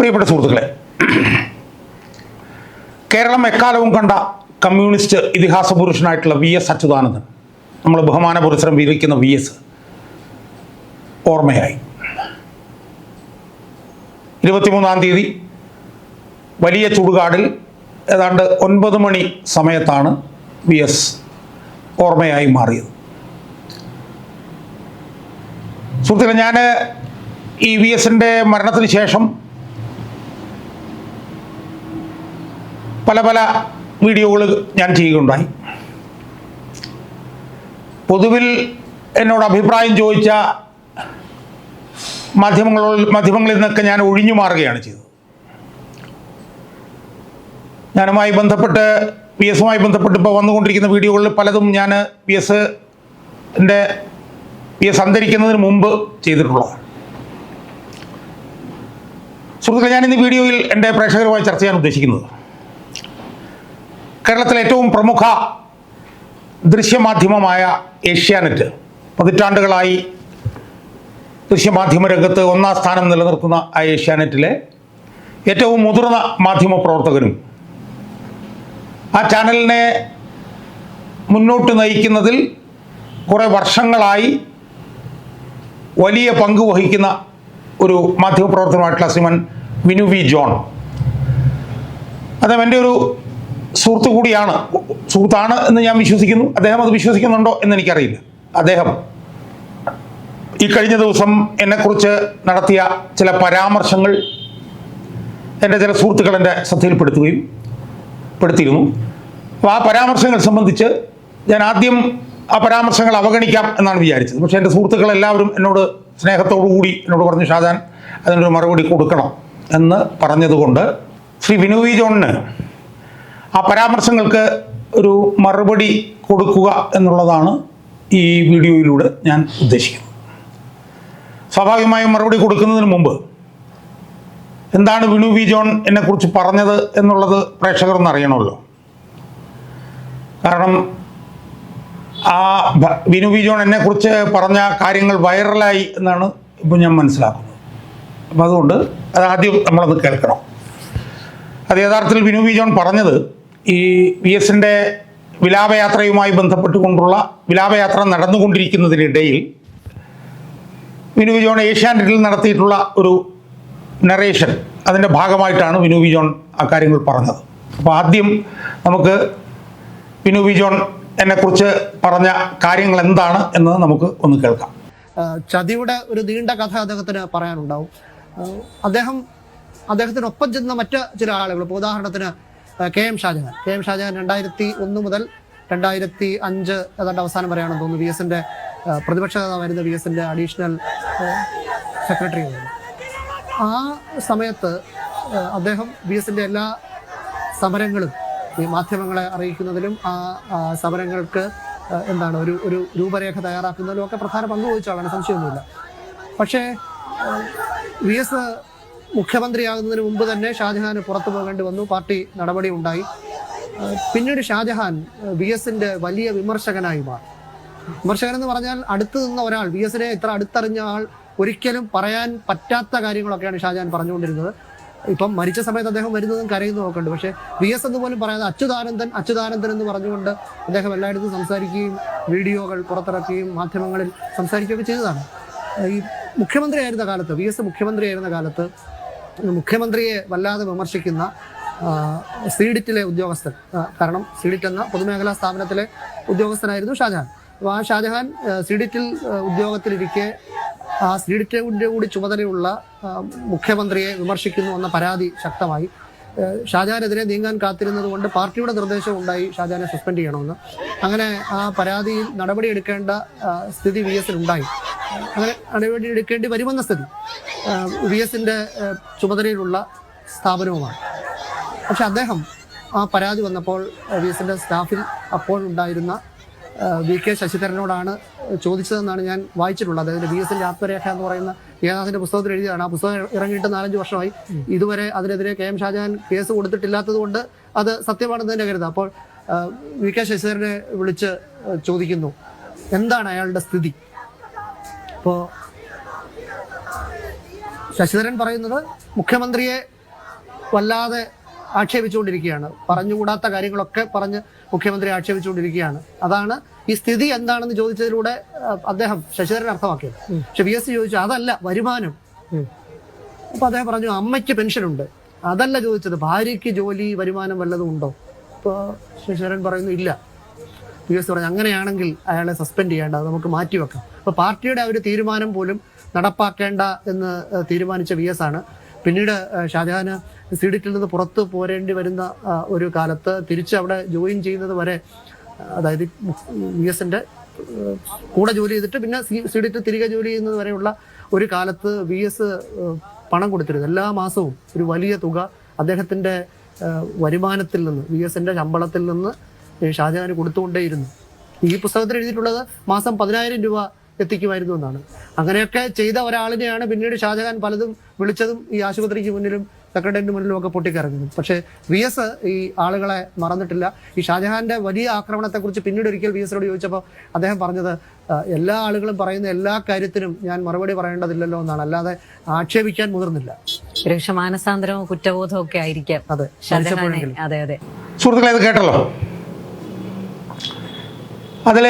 പ്രിയപ്പെട്ട സുഹൃത്തുക്കളെ, കേരളം എക്കാലവും കണ്ട കമ്മ്യൂണിസ്റ്റ് ഇതിഹാസ പുരുഷനായിട്ടുള്ള VS അച്യുതാനന്ദൻ, നമ്മൾ ബഹുമാന പുരസ്സരം വീതിക്കുന്ന VS ഓർമ്മയായി. 23-ാം തീയതി വലിയ ചുടുകാടിൽ ഏതാണ്ട് 9 മണി സമയത്താണ് VS ഓർമ്മയായി മാറിയത്. സുഹൃത്തുക്കളെ, ഞാൻ ഈ VSൻ്റെ മരണത്തിന് ശേഷം പല വീഡിയോകൾ ഞാൻ ചെയ്യുകയുണ്ടായി. പൊതുവിൽ എന്നോട് അഭിപ്രായം ചോദിച്ച മാധ്യമങ്ങളിൽ നിന്നൊക്കെ ഞാൻ ഒഴിഞ്ഞു മാറുകയാണ് ചെയ്തത്. ഞാനുമായി ബന്ധപ്പെട്ട് VSുമായി ബന്ധപ്പെട്ട് ഇപ്പോൾ വന്നുകൊണ്ടിരിക്കുന്ന വീഡിയോകളിൽ പലതും ഞാൻ VS അന്തരിക്കുന്നതിന് മുമ്പ് ചെയ്തിട്ടുള്ളതാണ്. സുഹൃത്തുക്കളെ, ഞാൻ ഇന്ന് വീഡിയോയിൽ എൻ്റെ പ്രേക്ഷകരുമായി ചർച്ച ചെയ്യാൻ ഉദ്ദേശിക്കുന്നത് കേരളത്തിലെ ഏറ്റവും പ്രമുഖ ദൃശ്യമാധ്യമമായ ഏഷ്യാനെറ്റ്, പതിറ്റാണ്ടുകളായി ദൃശ്യമാധ്യമ രംഗത്ത് 1-ാം സ്ഥാനം നിലനിർത്തുന്ന ആ ഏഷ്യാനെറ്റിലെ ഏറ്റവും മുതിർന്ന മാധ്യമ പ്രവർത്തകനും ആ ചാനലിനെ മുന്നോട്ട് നയിക്കുന്നതിൽ കുറേ വർഷങ്ങളായി വലിയ പങ്ക് വഹിക്കുന്ന ഒരു മാധ്യമപ്രവർത്തനമായിട്ടുള്ള ശ്രീമാൻ വിനു വി ജോൺ. അദ്ദേഹം എൻ്റെ ഒരു സുഹൃത്താണ് എന്ന് ഞാൻ വിശ്വസിക്കുന്നു. അദ്ദേഹം അത് വിശ്വസിക്കുന്നുണ്ടോ എന്ന് എനിക്കറിയില്ല. അദ്ദേഹം ഈ കഴിഞ്ഞ ദിവസം എന്നെക്കുറിച്ച് നടത്തിയ ചില പരാമർശങ്ങൾ എൻ്റെ ചില സുഹൃത്തുക്കൾ എൻ്റെ ശ്രദ്ധയിൽപ്പെടുത്തിയിരുന്നു. അപ്പോൾ ആ പരാമർശങ്ങൾ സംബന്ധിച്ച് ഞാൻ ആദ്യം ആ പരാമർശങ്ങൾ അവഗണിക്കാം എന്നാണ് വിചാരിച്ചത്. പക്ഷേ എൻ്റെ സുഹൃത്തുക്കളെല്ലാവരും എന്നോട് സ്നേഹത്തോടുകൂടി എന്നോട് പറഞ്ഞു, ഷാജാൻ അതിനൊരു മറുപടി കൊടുക്കണം എന്ന് പറഞ്ഞതുകൊണ്ട് ശ്രീ വിനു വി ജോണിന് ആ പരാമർശങ്ങൾക്ക് ഒരു മറുപടി കൊടുക്കുക എന്നുള്ളതാണ് ഈ വീഡിയോയിലൂടെ ഞാൻ ഉദ്ദേശിക്കുന്നത്. സ്വാഭാവികമായും മറുപടി കൊടുക്കുന്നതിന് മുമ്പ് എന്താണ് വിനു വി ജോൺ എന്നെക്കുറിച്ച് പറഞ്ഞത് എന്നുള്ളത് പ്രേക്ഷകരൊന്ന് അറിയണമല്ലോ. കാരണം ആ വിനു വി ജോൺ എന്നെക്കുറിച്ച് പറഞ്ഞ കാര്യങ്ങൾ വൈറലായി എന്നാണ് ഇപ്പോൾ ഞാൻ മനസ്സിലാക്കുന്നത്. അപ്പോൾ അതുകൊണ്ട് അതാദ്യം നമ്മളത് കേൾക്കണം. അത് യഥാർത്ഥത്തിൽ വിനു വി ജോൺ പറഞ്ഞത് ഈ VSൻ്റെ വിലാപയാത്രയുമായി ബന്ധപ്പെട്ടുകൊണ്ടുള്ള വിലാപയാത്ര നടന്നുകൊണ്ടിരിക്കുന്നതിനിടയിൽ വിനു വി ജോൺ ഏഷ്യാനെറ്റിൽ നടത്തിയിട്ടുള്ള ഒരു നറേഷൻ, അതിൻ്റെ ഭാഗമായിട്ടാണ് വിനു വി ജോൺ ആ കാര്യങ്ങൾ പറഞ്ഞത്. അപ്പോൾ ആദ്യം നമുക്ക് വിനു വി ജോൺ എന്നെക്കുറിച്ച് പറഞ്ഞ കാര്യങ്ങൾ എന്താണ് എന്ന് നമുക്ക് ഒന്ന് കേൾക്കാം. ചതിയുടെ ഒരു നീണ്ട കഥ അദ്ദേഹത്തിന് പറയാനുണ്ടാവും. അദ്ദേഹത്തിനൊപ്പം ചെന്ന മറ്റ് ചില ആളുകൾ, ഇപ്പോൾ ഉദാഹരണത്തിന് KM ഷാജഹാൻ 2001 മുതൽ 2005 ഏതാണ്ട് അവസാനം വരെയാണെന്ന് തോന്നുന്നു VSൻ്റെ പ്രതിപക്ഷ നേതാവായിരുന്ന VSൻ്റെ അഡീഷണൽ സെക്രട്ടറി ആയിരുന്നു. ആ സമയത്ത് അദ്ദേഹം VSൻ്റെ എല്ലാ സമരങ്ങളും ഈ മാധ്യമങ്ങളെ അറിയിക്കുന്നതിലും ആ സമരങ്ങൾക്ക് ഒരു രൂപരേഖ തയ്യാറാക്കുന്നതിലും ഒക്കെ പ്രധാന പങ്ക് വഹിച്ച ആളാണ്, സംശയമൊന്നുമില്ല. പക്ഷേ VS മുഖ്യമന്ത്രിയാകുന്നതിന് മുമ്പ് തന്നെ ഷാജഹാന് പുറത്തു പോകേണ്ടി വന്നു. പാർട്ടി നടപടി ഉണ്ടായി. പിന്നീട് ഷാജഹാൻ VSൻ്റെ വലിയ വിമർശകനായി മാറി. വിമർശകൻ എന്ന് പറഞ്ഞാൽ അടുത്ത് നിന്ന ഒരാൾ, VSനെ ഇത്ര അടുത്തറിഞ്ഞ ആൾ ഒരിക്കലും പറയാൻ പറ്റാത്ത കാര്യങ്ങളൊക്കെയാണ് ഷാജഹാൻ പറഞ്ഞുകൊണ്ടിരുന്നത്. ഇപ്പം മരിച്ച സമയത്ത് അദ്ദേഹം വരുന്നതും കരയുന്നതും ഒക്കെ ഉണ്ട്. പക്ഷേ VS എന്ന് പോലും പറയാതെ അച്യുതാനന്ദൻ എന്ന് പറഞ്ഞുകൊണ്ട് അദ്ദേഹം എല്ലായിടത്തും സംസാരിക്കുകയും വീഡിയോകൾ പുറത്തിറക്കുകയും മാധ്യമങ്ങളിൽ സംസാരിക്കുകയൊക്കെ ചെയ്തതാണ്. ഈ മുഖ്യമന്ത്രിയായിരുന്ന കാലത്ത്, VS മുഖ്യമന്ത്രിയായിരുന്ന കാലത്ത് മുഖ്യമന്ത്രിയെ വല്ലാതെ വിമർശിക്കുന്ന സീഡിറ്റിലെ ഉദ്യോഗസ്ഥൻ, കാരണം സീഡിറ്റ് എന്ന പൊതുമേഖലാ സ്ഥാപനത്തിലെ ഉദ്യോഗസ്ഥനായിരുന്നു ഷാജഹാൻ. അപ്പോൾ ആ ഷാജഹാൻ സീഡിറ്റിൽ ഉദ്യോഗത്തിലിരിക്കെ ആ സീഡിറ്റിൻ്റെ കൂടി ചുമതലയുള്ള മുഖ്യമന്ത്രിയെ വിമർശിക്കുന്നു എന്ന പരാതി ശക്തമായി. ഷാജഹാനെതിരെ നീങ്ങാൻ കാത്തിരുന്നത് കൊണ്ട് പാർട്ടിയുടെ നിർദ്ദേശം ഉണ്ടായി ഷാജഹാനെ സസ്പെൻഡ് ചെയ്യണമെന്ന്. അങ്ങനെ ആ പരാതിയിൽ നടപടിയെടുക്കേണ്ട സ്ഥിതി VSനുണ്ടായി. അങ്ങനെ നടപടി എടുക്കേണ്ടി വരുമെന്ന സ്ഥിതി VSൻ്റെ ചുമതലയിലുള്ള സ്ഥാപനവുമാണ്. പക്ഷെ അദ്ദേഹം ആ പരാതി വന്നപ്പോൾ VSൻ്റെ സ്റ്റാഫിൽ അപ്പോഴുണ്ടായിരുന്ന VK ശശിധരനോടാണ് ചോദിച്ചതെന്നാണ് ഞാൻ വായിച്ചിട്ടുള്ളത്. അതായത് VSൻ്റെ ആത്മരേഖ എന്ന് പറയുന്ന ഏനാഥിൻ്റെ പുസ്തകത്തിൽ എഴുതിയതാണ്. ആ പുസ്തകം ഇറങ്ങിയിട്ട് 4-5 വർഷമായി. ഇതുവരെ അതിനെതിരെ KM ഷാജഹാൻ കേസ് കൊടുത്തിട്ടില്ലാത്തത് കൊണ്ട് അത് സത്യമാണെന്ന് തന്നെ കരുതാം. അപ്പോൾ VK ശശിധരനെ വിളിച്ച് ചോദിക്കുന്നു, എന്താണ് അയാളുടെ സ്ഥിതി? അപ്പോൾ ശശിധരൻ പറയുന്നത് മുഖ്യമന്ത്രിയെ വല്ലാതെ ആക്ഷേപിച്ചുകൊണ്ടിരിക്കുകയാണ്. പറഞ്ഞുകൂടാത്ത കാര്യങ്ങളൊക്കെ പറഞ്ഞ് മുഖ്യമന്ത്രി ആക്ഷേപിച്ചുകൊണ്ടിരിക്കുകയാണ്. അതാണ് ഈ സ്ഥിതി എന്താണെന്ന് ചോദിച്ചതിലൂടെ അദ്ദേഹം ശശിധരൻ അർത്ഥമാക്കിയത്. പക്ഷെ VS ചോദിച്ചു അതല്ല വരുമാനം. അപ്പൊ അദ്ദേഹം പറഞ്ഞു അമ്മയ്ക്ക് പെൻഷനുണ്ട്, അതല്ല ചോദിച്ചത്, ഭാര്യയ്ക്ക് ജോലി വരുമാനം വല്ലതും ഉണ്ടോ? ഇപ്പോൾ ശശിധരൻ പറയുന്നു ഇല്ല. VS പറഞ്ഞു അങ്ങനെയാണെങ്കിൽ അയാളെ സസ്പെൻഡ് ചെയ്യേണ്ട, അത് നമുക്ക് മാറ്റിവെക്കാം. അപ്പോൾ പാർട്ടിയുടെ ആ ഒരു തീരുമാനം പോലും നടപ്പാക്കേണ്ട എന്ന് തീരുമാനിച്ച VS ആണ്. പിന്നീട് ഷാജഹാന് സീഡിറ്റിൽ നിന്ന് പുറത്ത് പോരേണ്ടി വരുന്ന ഒരു കാലത്ത് തിരിച്ച് അവിടെ ജോയിൻ ചെയ്യുന്നത് വരെ, അതായത് VSന്റെ കൂടെ ജോലി ചെയ്തിട്ട് പിന്നെ സീഡിറ്റിൽ തിരികെ ജോലി ചെയ്യുന്നത് വരെയുള്ള ഒരു കാലത്ത് VS പണം കൊടുത്തിരുന്നു. എല്ലാ മാസവും ഒരു വലിയ തുക അദ്ദേഹത്തിൻ്റെ വരുമാനത്തിൽ നിന്ന്, VSന്റെ ശമ്പളത്തിൽ നിന്ന് ഷാജഹാന് കൊടുത്തുകൊണ്ടേയിരുന്നു. ഈ പുസ്തകത്തിൽ എഴുതിയിട്ടുള്ളത് മാസം 10,000 രൂപ എത്തിക്കുമായിരുന്നു എന്നാണ്. അങ്ങനെയൊക്കെ ചെയ്ത ഒരാളിനെയാണ് പിന്നീട് ഷാജഹാൻ പലതും വിളിച്ചതും ഈ ആശുപത്രിക്ക് മുന്നിലും സെക്രട്ടേറിയറ്റിന് മുന്നിലും ഒക്കെ പൊട്ടിക്കറങ്ങുന്നു. പക്ഷേ VS ഈ ആളുകളെ മറന്നിട്ടില്ല. ഈ ഷാജഹാന്റെ വലിയ ആക്രമണത്തെക്കുറിച്ച് പിന്നീട് ഒരിക്കൽ VSനോട് ചോദിച്ചപ്പോൾ അദ്ദേഹം പറഞ്ഞത് എല്ലാ ആളുകളും പറയുന്ന എല്ലാ കാര്യത്തിനും ഞാൻ മറുപടി പറയേണ്ടതില്ലല്ലോ എന്നാണ്, അല്ലാതെ ആക്ഷേപിക്കാൻ മുതിർന്നില്ല. മാനസാന്തരവും കുറ്റബോധവും ഒക്കെ ആയിരിക്കാം. അതെ, അതെ അതെ. സുഹൃത്തുക്കളെ, ഇത് കേട്ടല്ലോ. അതിൽ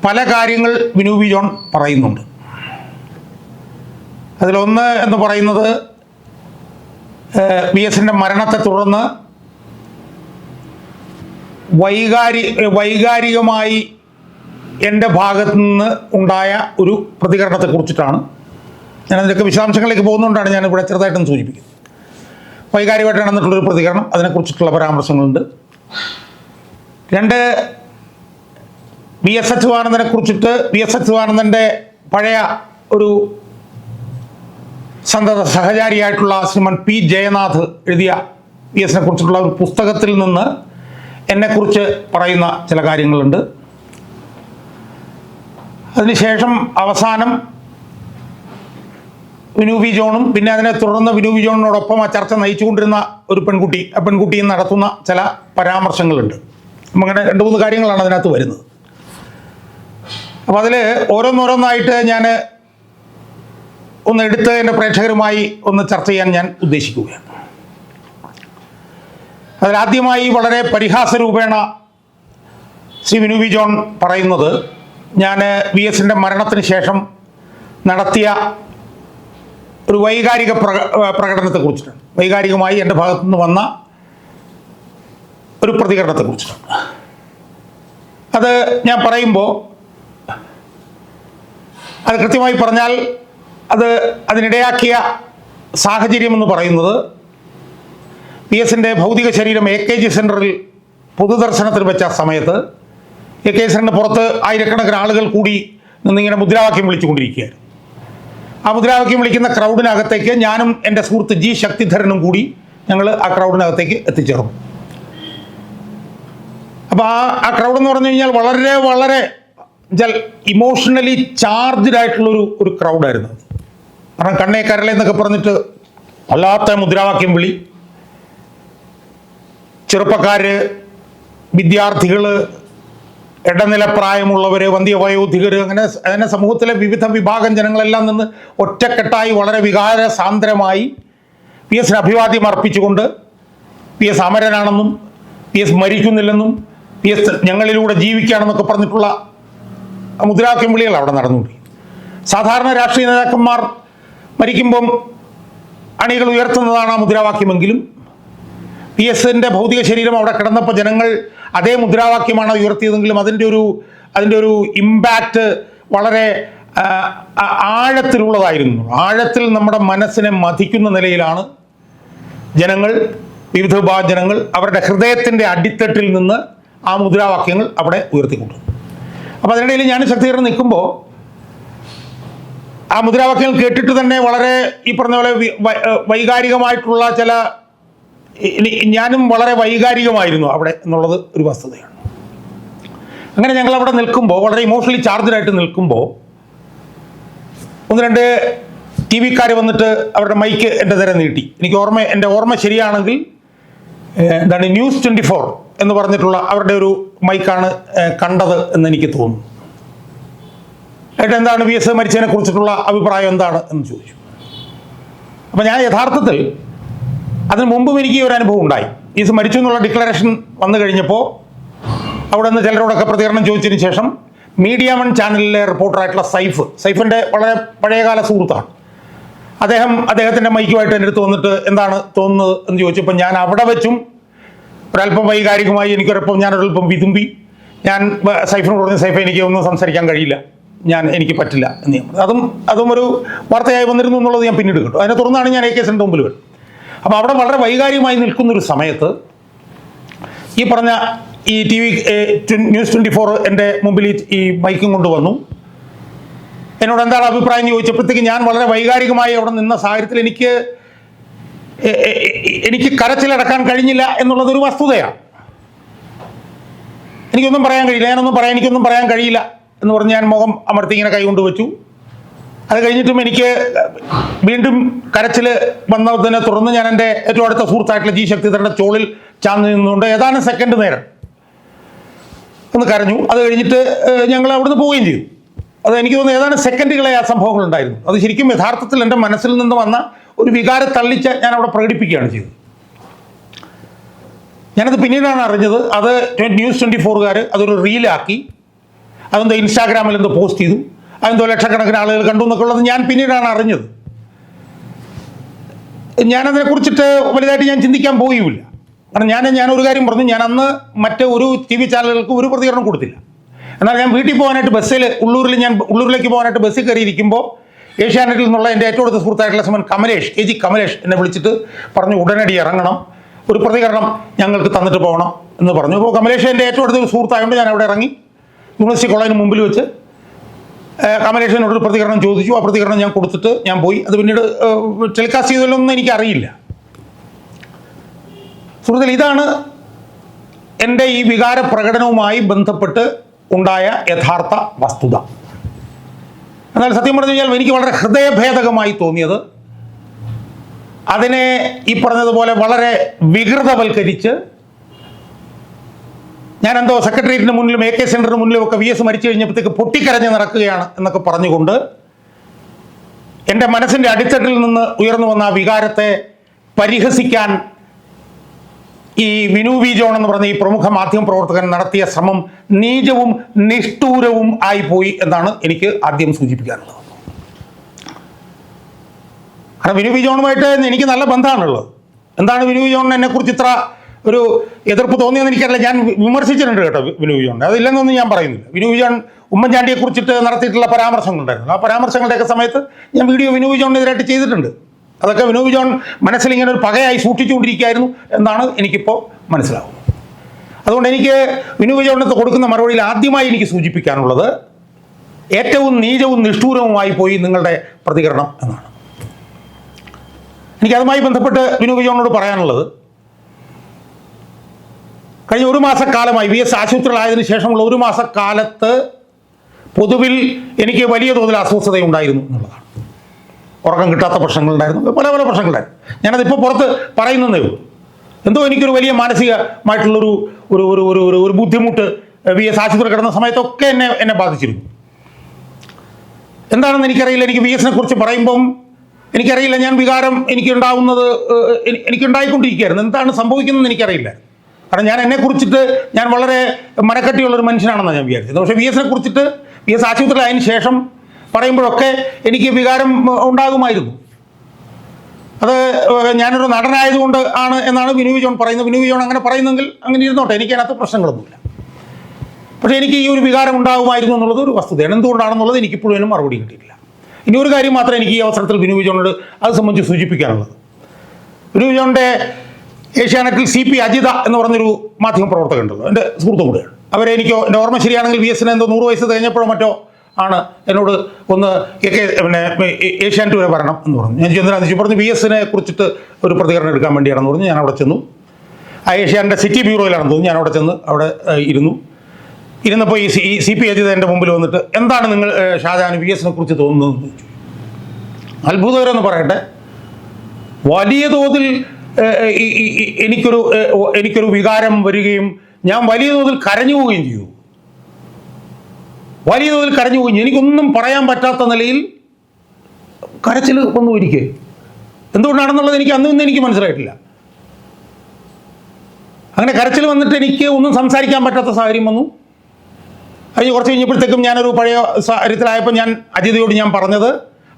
പല കാര്യങ്ങൾ ബിനു പി ജോൺ പറയുന്നുണ്ട്. അതിലൊന്ന് എന്ന് പറയുന്നത് VSന്റെ മരണത്തെ തുടർന്ന് വൈകാരികമായി എൻ്റെ ഭാഗത്തു നിന്ന് ഉണ്ടായ ഒരു പ്രതികരണത്തെക്കുറിച്ചിട്ടാണ്. ഞാനതിൻ്റെയൊക്കെ വിശദാംശങ്ങളിലേക്ക് പോകുന്നതുകൊണ്ടാണ് ഞാനിവിടെ ചെറുതായിട്ടൊന്ന് സൂചിപ്പിക്കുന്നത്. വൈകാരികമായിട്ട് നടന്നിട്ടുള്ളൊരു പ്രതികരണം, അതിനെക്കുറിച്ചിട്ടുള്ള പരാമർശങ്ങളുണ്ട്. 2, VS അച്യുതാനന്ദനെ കുറിച്ചിട്ട് VS അച്യുതാനന്ദൻ്റെ പഴയ ഒരു സന്തത സഹചാരിയായിട്ടുള്ള ശ്രീമാൻ P. ജയനാഥ് എഴുതിയ VSനെ കുറിച്ചിട്ടുള്ള ഒരു പുസ്തകത്തിൽ നിന്ന് എന്നെക്കുറിച്ച് പറയുന്ന ചില കാര്യങ്ങളുണ്ട്. അതിനുശേഷം അവസാനം ബിനു പി ജോണും പിന്നെ അതിനെ തുടർന്ന് ബിനു പി ജോണിനോടൊപ്പം ആ ചർച്ച നയിച്ചുകൊണ്ടിരുന്ന ഒരു പെൺകുട്ടിയും നടത്തുന്ന ചില പരാമർശങ്ങളുണ്ട്. അങ്ങനെ 2-3 കാര്യങ്ങളാണ് അതിനകത്ത് വരുന്നത്. അപ്പോൾ അതിൽ ഓരോന്നോരോന്നായിട്ട് ഞാൻ ഒന്ന് എടുത്ത് എൻ്റെ പ്രേക്ഷകരുമായി ഒന്ന് ചർച്ച ചെയ്യാൻ ഞാൻ ഉദ്ദേശിക്കുകയാണ്. അതിലാദ്യമായി വളരെ പരിഹാസരൂപേണ ശ്രീ ബിനു പി ജോൺ പറയുന്നത് ഞാൻ VSന്റെ മരണത്തിന് ശേഷം നടത്തിയ ഒരു വൈകാരിക പ്രകടനത്തെക്കുറിച്ചിട്ടാണ്. വൈകാരികമായി എൻ്റെ ഭാഗത്തു നിന്ന് വന്ന ഒരു പ്രതികരണത്തെക്കുറിച്ചിട്ടാണ്. അത് ഞാൻ പറയുമ്പോൾ അത് കൃത്യമായി പറഞ്ഞാൽ അതിനിടയാക്കിയ സാഹചര്യം എന്ന് പറയുന്നത് VSന്റെ ഭൗതിക ശരീരം AKG സെൻറ്ററിൽ പൊതുദർശനത്തിൽ വെച്ച സമയത്ത് AKG സെൻറ്ററിന് പുറത്ത് ആയിരക്കണക്കിന് ആളുകൾ കൂടി നിന്നിങ്ങനെ മുദ്രാവാക്യം വിളിച്ചുകൊണ്ടിരിക്കുകയായിരുന്നു. ആ മുദ്രാവാക്യം വിളിക്കുന്ന ക്രൗഡിനകത്തേക്ക് ഞാനും എൻ്റെ സുഹൃത്ത് G. ശക്തിധരനും കൂടി ഞങ്ങൾ ആ ക്രൗഡിനകത്തേക്ക് എത്തിച്ചേർന്നു. അപ്പോൾ ആ ക്രൗഡ് എന്ന് പറഞ്ഞു കഴിഞ്ഞാൽ വളരെ വളരെ ഇമോഷണലി ചാർജ്ഡ് ആയിട്ടുള്ളൊരു ക്രൗഡായിരുന്നു. കാരണം കണ്ണേ കരളെ എന്നൊക്കെ പറഞ്ഞിട്ട് വല്ലാത്ത മുദ്രാവാക്യം വിളി, ചെറുപ്പക്കാർ, വിദ്യാർത്ഥികൾ, ഇടനില പ്രായമുള്ളവർ, വന്ധ്യവയോധികർ, അങ്ങനെ സമൂഹത്തിലെ വിവിധ വിഭാഗം ജനങ്ങളെല്ലാം നിന്ന് ഒറ്റക്കെട്ടായി വളരെ വികാരസാന്ദ്രമായി VSന് അഭിവാദ്യം അർപ്പിച്ചുകൊണ്ട് VS അമരനാണെന്നും VS മരിക്കുന്നില്ലെന്നും VS ഞങ്ങളിലൂടെ ജീവിക്കുകയാണെന്നൊക്കെ പറഞ്ഞിട്ടുള്ള മുദ്രാവാക്യം വിളികൾ അവിടെ നടന്നുകൊണ്ടിരിക്കും. സാധാരണ രാഷ്ട്രീയ നേതാക്കന്മാർ മരിക്കുമ്പം അണികൾ ഉയർത്തുന്നതാണ് ആ മുദ്രാവാക്യമെങ്കിലും VSന്റെ ഭൗതിക ശരീരം അവിടെ കിടന്നപ്പോൾ ജനങ്ങൾ അതേ മുദ്രാവാക്യമാണ് ഉയർത്തിയതെങ്കിലും അതിൻ്റെ ഒരു ഇമ്പാക്റ്റ് വളരെ ആഴത്തിലുള്ളതായിരുന്നു. ആഴത്തിൽ നമ്മുടെ മനസ്സിനെ മഥിക്കുന്ന നിലയിലാണ് ജനങ്ങൾ, വിവിധ വിഭാഗം ജനങ്ങൾ അവരുടെ ഹൃദയത്തിൻ്റെ അടിത്തട്ടിൽ നിന്ന് ആ മുദ്രാവാക്യങ്ങൾ അവിടെ ഉയർത്തിക്കൊണ്ടു. അപ്പോൾ അതിനിടയിൽ ഞാൻ ശക്തീകരണം നിൽക്കുമ്പോൾ ആ മുദ്രാവാക്യങ്ങൾ കേട്ടിട്ട് തന്നെ വളരെ ഈ പറഞ്ഞ പോലെ വൈകാരികമായിട്ടുള്ള ചില, ഞാനും വളരെ വൈകാരികമായിരുന്നു അവിടെ എന്നുള്ളത് ഒരു വസ്തുതയാണ്. അങ്ങനെ ഞങ്ങൾ അവിടെ നിൽക്കുമ്പോൾ, വളരെ ഇമോഷണലി ചാർജ്ഡായിട്ട് നിൽക്കുമ്പോൾ, 1-2 TV-ക്കാർ വന്നിട്ട് അവരുടെ മൈക്ക് എൻ്റെ നേരെ നീട്ടി. എൻ്റെ ഓർമ്മ ശരിയാണെങ്കിൽ എന്താണ് ന്യൂസ് 24 എന്ന് പറഞ്ഞിട്ടുള്ള അവരുടെ ഒരു മൈക്കാണ് കണ്ടത് എന്ന് എനിക്ക് തോന്നുന്നു. എന്നിട്ട് എന്താണ് VS മരിച്ചതിനെ കുറിച്ചിട്ടുള്ള അഭിപ്രായം എന്താണ് എന്ന് ചോദിച്ചു. അപ്പം ഞാൻ യഥാർത്ഥത്തിൽ അതിന് മുമ്പും എനിക്ക് ഈ ഒരു അനുഭവം ഉണ്ടായി. VS മരിച്ചു എന്നുള്ള ഡിക്ലറേഷൻ വന്നു കഴിഞ്ഞപ്പോൾ അവിടെ നിന്ന് ചിലരോടൊക്കെ പ്രതികരണം ചോദിച്ചതിന് ശേഷം മീഡിയ 1 ചാനലിലെ റിപ്പോർട്ടറായിട്ടുള്ള സൈഫിൻ്റെ വളരെ പഴയകാല സുഹൃത്താണ്. അദ്ദേഹത്തിൻ്റെ മൈക്കുമായിട്ട് എൻ്റെ അടുത്ത് വന്നിട്ട് എന്താണ് തോന്നുന്നത് എന്ന് ചോദിച്ചപ്പോൾ ഞാൻ അവിടെ വെച്ചും ഒരല്പം വൈകാരികമായി ഞാനൊരല്പം വിതുമ്പി. ഞാൻ സൈഫിനോട് പറഞ്ഞു, സൈഫ് എനിക്ക് ഒന്നും സംസാരിക്കാൻ കഴിയില്ല, എനിക്ക് പറ്റില്ല എന്ന് ഞാൻ പറഞ്ഞു. അതും ഒരു വാർത്തയായി വന്നിരുന്നു എന്നുള്ളത് ഞാൻ പിന്നീട് കേട്ടു. അതിനെ തുടർന്നാണ് ഞാൻ AK സെൻ്റെ മുമ്പിൽ വരുന്നത്. അപ്പോൾ അവിടെ വളരെ വൈകാരികമായി നിൽക്കുന്നൊരു സമയത്ത് ഈ പറഞ്ഞ ഈ TV ന്യൂസ് 24 എൻ്റെ മുമ്പിൽ ഈ മൈക്കും കൊണ്ടുവന്നു. എന്നോട് എന്താണ് അഭിപ്രായം എന്ന് ചോദിച്ചപ്പോഴത്തേക്ക് ഞാൻ വളരെ വൈകാരികമായി അവിടെ നിന്ന സാഹചര്യത്തിൽ എനിക്ക് കരച്ചിലടക്കാൻ കഴിഞ്ഞില്ല എന്നുള്ളതൊരു വസ്തുതയാണ്. എനിക്കൊന്നും പറയാൻ കഴിയില്ല, എനിക്കൊന്നും പറയാൻ കഴിയില്ല എന്ന് പറഞ്ഞ് ഞാൻ മുഖം അമർത്തി ഇങ്ങനെ കൈകൊണ്ട് വെച്ചു. അത് കഴിഞ്ഞിട്ടും എനിക്ക് വീണ്ടും കരച്ചിൽ വന്നതിനെ തുടർന്ന് ഞാൻ എൻ്റെ ഏറ്റവും അടുത്ത സുഹൃത്തായിട്ടുള്ള G ശക്തിധരൻ്റെ ചോളിൽ ചാർന്ന് നിന്നുകൊണ്ട് ഏതാനും സെക്കൻഡ് നേരം ഒന്ന് കരഞ്ഞു. അത് കഴിഞ്ഞിട്ട് ഞങ്ങൾ അവിടുന്ന് പോവുകയും ചെയ്തു. അത് എനിക്ക് തോന്നുന്നു ഏതാനും സെക്കൻഡുകളെ ആ സംഭവങ്ങളുണ്ടായിരുന്നു. അത് ശരിക്കും യഥാർത്ഥത്തിൽ എൻ്റെ മനസ്സിൽ നിന്ന് വന്ന ഒരു വികാരം തള്ളിച്ച് ഞാൻ അവിടെ പ്രകടിപ്പിക്കുകയാണ് ചെയ്തത്. ഞാനത് പിന്നീടാണ് അറിഞ്ഞത്. അത് ന്യൂസ് 24കാർ അതൊരു റീലാക്കി, അതെന്തോ ഇൻസ്റ്റാഗ്രാമിൽ എന്തോ പോസ്റ്റ് ചെയ്തു, അതെന്തോ ലക്ഷക്കണക്കിന് ആളുകൾ കണ്ടു എന്നൊക്കെ ഉള്ളത് ഞാൻ പിന്നീടാണ് അറിഞ്ഞത്. ഞാനതിനെക്കുറിച്ചിട്ട് വലുതായിട്ട് ഞാൻ ചിന്തിക്കാൻ പോയുമില്ല. കാരണം ഞാനൊരു കാര്യം പറഞ്ഞു, ഞാൻ അന്ന് മറ്റ് ഒരു TV ചാനലുകൾക്ക് ഒരു പ്രതികരണം കൊടുത്തില്ല. എന്നാൽ ഞാൻ വീട്ടിൽ പോകാനായിട്ട് ഉള്ളൂരിലേക്ക് പോകാനായിട്ട് ബസ്സിൽ കയറിയിരിക്കുമ്പോൾ ഏഷ്യാനെറ്റിൽ നിന്നുള്ള എൻ്റെ ഏറ്റവും അടുത്ത സുഹൃത്തായിട്ടുള്ള KG കമലേഷ് എന്നെ വിളിച്ചിട്ട് പറഞ്ഞു, ഉടനടി ഇറങ്ങണം, ഒരു പ്രതികരണം ഞങ്ങൾക്ക് തന്നിട്ട് പോകണം എന്ന് പറഞ്ഞു. അപ്പോൾ കമലേഷ് എൻ്റെ ഏറ്റവും അടുത്ത ഒരു സുഹൃത്തായതുകൊണ്ട് ഞാൻ അവിടെ ഇറങ്ങി യൂണിവേഴ്സിറ്റി കോളേജിന് മുമ്പിൽ വെച്ച് കമലേഷിനോടൊരു പ്രതികരണം ചോദിച്ചു. ആ പ്രതികരണം ഞാൻ കൊടുത്തിട്ട് ഞാൻ പോയി. അത് പിന്നീട് ടെലികാസ്റ്റ് ചെയ്തതിലൊന്നും എനിക്കറിയില്ല. സുഹൃത്തുക്കൾ, ഇതാണ് എൻ്റെ ഈ വികാര പ്രകടനവുമായി ബന്ധപ്പെട്ട് ഉണ്ടായ യഥാർത്ഥ വസ്തുത. എന്നാൽ സത്യം പറഞ്ഞു കഴിഞ്ഞാൽ എനിക്ക് വളരെ ഹൃദയഭേദകമായി തോന്നിയത് അതിനെ ഈ പറഞ്ഞതുപോലെ വളരെ വികൃതവൽക്കരിച്ച് ഞാനെന്തോ സെക്രട്ടേറിയറ്റിന് മുന്നിലും AK സെൻ്ററിന് മുന്നിലും ഒക്കെ VS മരിച്ചു കഴിഞ്ഞപ്പോഴത്തേക്ക് പൊട്ടിക്കരഞ്ഞ് നടക്കുകയാണ് എന്നൊക്കെ പറഞ്ഞുകൊണ്ട് എൻ്റെ മനസ്സിൻ്റെ അടിത്തട്ടിൽ നിന്ന് ഉയർന്നു വന്ന ആ വികാരത്തെ പരിഹസിക്കാൻ ഈ വിനു വി ജോൺ എന്ന് പറഞ്ഞ ഈ പ്രമുഖ മാധ്യമ പ്രവർത്തകൻ നടത്തിയ ശ്രമം നീചവും നിഷ്ഠൂരവും ആയിപ്പോയി എന്നാണ് എനിക്ക് ആദ്യം സൂചിപ്പിക്കാനുള്ളത്. കാരണം വിനു വി ജോണുമായിട്ട് എനിക്ക് നല്ല ബന്ധമാണുള്ളത്. എന്താണ് വിനു വി ജോണിന് എന്നെക്കുറിച്ച് ഇത്ര ഒരു എതിർപ്പ് തോന്നിയെന്ന് എനിക്കറിയില്ല. ഞാൻ വിമർശിച്ചിട്ടുണ്ട് കേട്ടോ വിനു വി ജോണിനെ, അതില്ലെന്നൊന്നും ഞാൻ പറയുന്നില്ല. വിനു വി ജോൺ ഉമ്മൻചാണ്ടിയെക്കുറിച്ചിട്ട് നടത്തിയിട്ടുള്ള പരാമർശങ്ങളുണ്ടായിരുന്നു. ആ പരാമർശങ്ങളുടെയൊക്കെ സമയത്ത് ഞാൻ വീഡിയോ വിനു വി ജോണിനെതിരായിട്ട് ചെയ്തിട്ടുണ്ട്. അതൊക്കെ വിനു വി ജോൺ മനസ്സിൽ ഇങ്ങനെ ഒരു പകയായി സൂക്ഷിച്ചുകൊണ്ടിരിക്കുകയായിരുന്നു എന്നാണ് എനിക്കിപ്പോൾ മനസ്സിലാവുന്നത്. അതുകൊണ്ട് എനിക്ക് വിനു വി ജോണിന് കൊടുക്കുന്ന മറുപടിയിൽ ആദ്യമായി എനിക്ക് സൂചിപ്പിക്കാനുള്ളത് ഏറ്റവും നീചവും നിഷ്ഠൂരവുമായി പോയി നിങ്ങളുടെ പ്രതികരണം എന്നാണ്. എനിക്കതുമായി ബന്ധപ്പെട്ട് വിനു വി ജോണിനോട് പറയാനുള്ളത്, കഴിഞ്ഞ ഒരു മാസക്കാലമായി VS ആശുപത്രിയിലായതിനു ശേഷമുള്ള ഒരു മാസക്കാലത്ത് പൊതുവിൽ എനിക്ക് വലിയ തോതിൽ അസ്വസ്ഥതയുണ്ടായിരുന്നു എന്നുള്ളതാണ്. ഉറക്കം കിട്ടാത്ത പ്രശ്നങ്ങളുണ്ടായിരുന്നു, പല പ്രശ്നങ്ങളുണ്ടായിരുന്നു. ഞാനതിപ്പോൾ പുറത്ത് പറയുന്നതേ ഉള്ളൂ. എന്തോ എനിക്കൊരു വലിയ മാനസികമായിട്ടുള്ളൊരു ഒരു ഒരു ഒരു ഒരു ബുദ്ധിമുട്ട് VS ആശുപത്രി കിടന്ന സമയത്തൊക്കെ എന്നെ ബാധിച്ചിരുന്നു. എന്താണെന്ന് എനിക്കറിയില്ല. എനിക്ക് VSനെ കുറിച്ച് പറയുമ്പം എനിക്കറിയില്ല, ഞാൻ വികാരം എനിക്കുണ്ടായിക്കൊണ്ടിരിക്കുകയായിരുന്നു. എന്താണ് സംഭവിക്കുന്നതെന്ന് എനിക്കറിയില്ല. കാരണം എന്നെക്കുറിച്ചിട്ട് ഞാൻ വളരെ മനക്കട്ടിയുള്ളൊരു മനുഷ്യനാണെന്നാണ് ഞാൻ വിചാരിച്ചത്. പക്ഷേ VSനെ കുറിച്ചിട്ട് VS ആശുപത്രിയിലായതിനു ശേഷം പറയുമ്പോഴൊക്കെ എനിക്ക് വികാരം ഉണ്ടാകുമായിരുന്നു. അത് ഞാനൊരു നടനായതുകൊണ്ട് ആണ് എന്നാണ് വിനു വി ജോൺ പറയുന്നത്. വിനു വി ജോൺ അങ്ങനെ പറയുന്നെങ്കിൽ അങ്ങനെ ഇരുന്നോട്ടെ, എനിക്ക് അതിനകത്ത് പ്രശ്നങ്ങളൊന്നുമില്ല. പക്ഷേ എനിക്ക് ഈ ഒരു വികാരം ഉണ്ടാകുമായിരുന്നു എന്നുള്ളത് ഒരു വസ്തുതയാണ്. എന്തുകൊണ്ടാണെന്നുള്ളത് എനിക്കിപ്പോഴും മറുപടി കിട്ടിയിട്ടില്ല. ഇനി ഒരു കാര്യം മാത്രമേ എനിക്ക് ഈ അവസരത്തിൽ വിനു വി ജോണിനോട് അത് സംബന്ധിച്ച് സൂചിപ്പിക്കാനുള്ളത്. വിനു വി ജോണിൻ്റെ ഏഷ്യാനെറ്റിൽ CP അജിത എന്ന് പറഞ്ഞൊരു മാധ്യമ പ്രവർത്തകനുണ്ടല്ലോ, എൻ്റെ സുഹൃത്തും കൂടെയാണ്. എൻ്റെ ഓർമ്മ ശരിയാണെങ്കിൽ VSന് എന്തോ 100 വയസ്സ് കഴിഞ്ഞപ്പോഴോ മറ്റോ ആണ് എന്നോട് ഒന്ന് ഏഷ്യാനെറ്റ് വരെ വരണം എന്ന് പറഞ്ഞു. ഞാൻ ചെന്നിരാന്ന് ചോദിച്ചു, പറഞ്ഞു VSനെ കുറിച്ചിട്ട് ഒരു പ്രതികരണം എടുക്കാൻ വേണ്ടിയാണെന്ന് പറഞ്ഞു. ഞാൻ അവിടെ ചെന്നു. ആ ഏഷ്യാനെൻ്റെ സിറ്റി ബ്യൂറോയിലാണെന്ന് തോന്നുന്നു. ഞാൻ അവിടെ ചെന്ന് ഇരുന്നപ്പോൾ ഈ CP അജിത എൻ്റെ മുമ്പിൽ വന്നിട്ട്, എന്താണ് നിങ്ങൾ ഷാജഹാൻ VSനെ കുറിച്ച് തോന്നുന്നതെന്ന് ചോദിച്ചു. അത്ഭുതകരമെന്ന് പറയട്ടെ, വലിയ തോതിൽ എനിക്കൊരു വികാരം വരികയും ഞാൻ വലിയ തോതിൽ കരഞ്ഞു പോവുകയും ചെയ്തു. എനിക്കൊന്നും പറയാൻ പറ്റാത്ത നിലയിൽ കരച്ചിൽ വന്നു ഇരിക്കെ. എന്തുകൊണ്ടാണെന്നുള്ളത് എനിക്ക് അന്ന് എനിക്ക് മനസ്സിലായിട്ടില്ല. അങ്ങനെ കരച്ചിൽ വന്നിട്ട് എനിക്ക് ഒന്നും സംസാരിക്കാൻ പറ്റാത്ത സാഹചര്യം വന്നു. അതിന് കുറച്ച് കഴിഞ്ഞപ്പോഴത്തേക്കും ഞാനൊരു പഴയ സാഹചര്യത്തിലായപ്പോൾ ഞാൻ അജിതയോട് ഞാൻ പറഞ്ഞത്,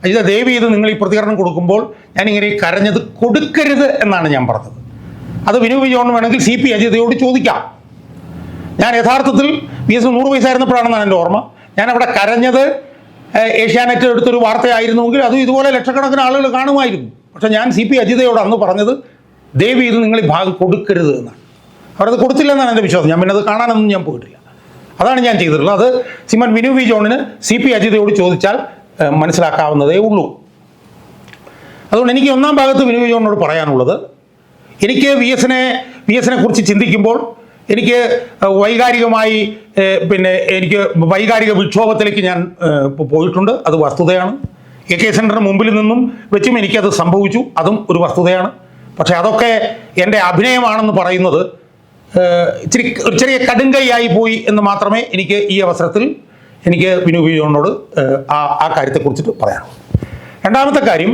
അജിത ദയവ് ചെയ്ത് നിങ്ങൾ ഈ പ്രതികരണം കൊടുക്കുമ്പോൾ ഞാനിങ്ങനെ കരഞ്ഞത് കൊടുക്കരുത് എന്നാണ് ഞാൻ പറഞ്ഞത്. അത് വിനു വിജയൻ വേണമെങ്കിൽ CP അജിതയോട് ചോദിക്കാം. ഞാൻ യഥാർത്ഥത്തിൽ PS 100 പൈസയായിരുന്നപ്പോഴാണെന്നാണ് എൻ്റെ ഓർമ്മ. ഞാനവിടെ കരഞ്ഞത് ഏഷ്യാനെറ്റ് എടുത്തൊരു വാർത്തയായിരുന്നുവെങ്കിൽ അതും ഇതുപോലെ ലക്ഷക്കണക്കിന് ആളുകൾ കാണുമായിരുന്നു. പക്ഷേ ഞാൻ CP അജിതയോട് അന്ന് പറഞ്ഞത് ദയവ് ചെയ്ത് നിങ്ങൾ ഈ ഭാഗം കൊടുക്കരുത് എന്നാണ്. അവരത് കൊടുത്തില്ലെന്നാണ് എൻ്റെ വിശ്വാസം. ഞാൻ പിന്നെ അത് കാണാനൊന്നും ഞാൻ പോയിട്ടില്ല. അതാണ് ഞാൻ ചെയ്തിട്ടുള്ളത്. അത് ശ്രീമാൻ വിനു വി ജോണിന് CP അജിതയോട് ചോദിച്ചാൽ മനസ്സിലാക്കാവുന്നതേ ഉള്ളൂ. അതുകൊണ്ട് എനിക്ക് ഒന്നാം ഭാഗത്ത് വിനു വി ജോണിനോട് പറയാനുള്ളത്, എനിക്ക് വി എസിനെ കുറിച്ച് ചിന്തിക്കുമ്പോൾ എനിക്ക് വൈകാരികമായി എനിക്ക് വൈകാരിക വിക്ഷോഭത്തിലേക്ക് ഞാൻ പോയിട്ടുണ്ട്. അത് വസ്തുതയാണ്. AK സെൻറ്ററിന് മുമ്പിൽ നിന്നും വെച്ചും എനിക്കത് സംഭവിച്ചു. അതും ഒരു വസ്തുതയാണ്. പക്ഷേ അതൊക്കെ എൻ്റെ അഭിനയമാണെന്ന് പറയുന്നത് ചെറിയ കടുങ്കൈയായി പോയി എന്ന് മാത്രമേ എനിക്ക് ഈ അവസരത്തിൽ എനിക്ക് വിനു വി ജോണിനോട് ആ കാര്യത്തെക്കുറിച്ചിട്ട് പറയാനുള്ളൂ. രണ്ടാമത്തെ കാര്യം,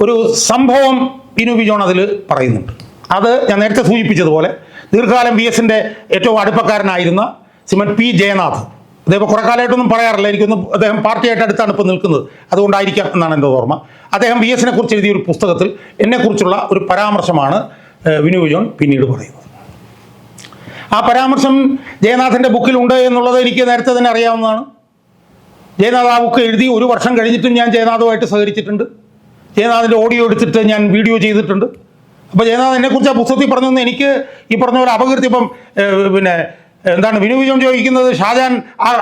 ഒരു സംഭവം വിനു വി ജോൺ അതിൽ പറയുന്നുണ്ട്. അത് ഞാൻ നേരത്തെ സൂചിപ്പിച്ചതുപോലെ ദീർഘകാലം VSൻ്റെ ഏറ്റവും അടുപ്പക്കാരനായിരുന്ന ശ്രീമൻ P ജയനാഥ്, അദ്ദേഹം കുറേ കാലമായിട്ടൊന്നും പറയാറില്ല, എനിക്കൊന്നും അദ്ദേഹം പാർട്ടിയായിട്ട് അടുത്താണ് ഇപ്പോൾ നിൽക്കുന്നത്, അതുകൊണ്ടായിരിക്കാം എന്നാണ് എൻ്റെ ഓർമ്മ. അദ്ദേഹം VSനെ കുറിച്ച് എഴുതിയ ഒരു പുസ്തകത്തിൽ എന്നെക്കുറിച്ചുള്ള ഒരു പരാമർശമാണ് വിനു വി ജോൺ പിന്നീട് പറയുന്നത്. ആ പരാമർശം ജയനാഥിൻ്റെ ബുക്കിലുണ്ട് എന്നുള്ളത് എനിക്ക് നേരത്തെ തന്നെ അറിയാവുന്നതാണ്. ജയനാഥ് ആ ബുക്ക് എഴുതി 1 വർഷം കഴിഞ്ഞിട്ടും ഞാൻ ജയനാഥുമായിട്ട് സഹകരിച്ചിട്ടുണ്ട്. ജയനാഥിൻ്റെ ഓഡിയോ എടുത്തിട്ട് ഞാൻ വീഡിയോ ചെയ്തിട്ടുണ്ട്. അപ്പോൾ ജയനാഥ് എന്നെക്കുറിച്ച് ആ പുസ്തകത്തിൽ പറഞ്ഞതെന്ന് എനിക്ക് ഈ പറഞ്ഞ പോലെ അപകീർത്തി. ഇപ്പം എന്താണ് വിനു വി ജോൺ ചോദിക്കുന്നത്, ഷാജഹാൻ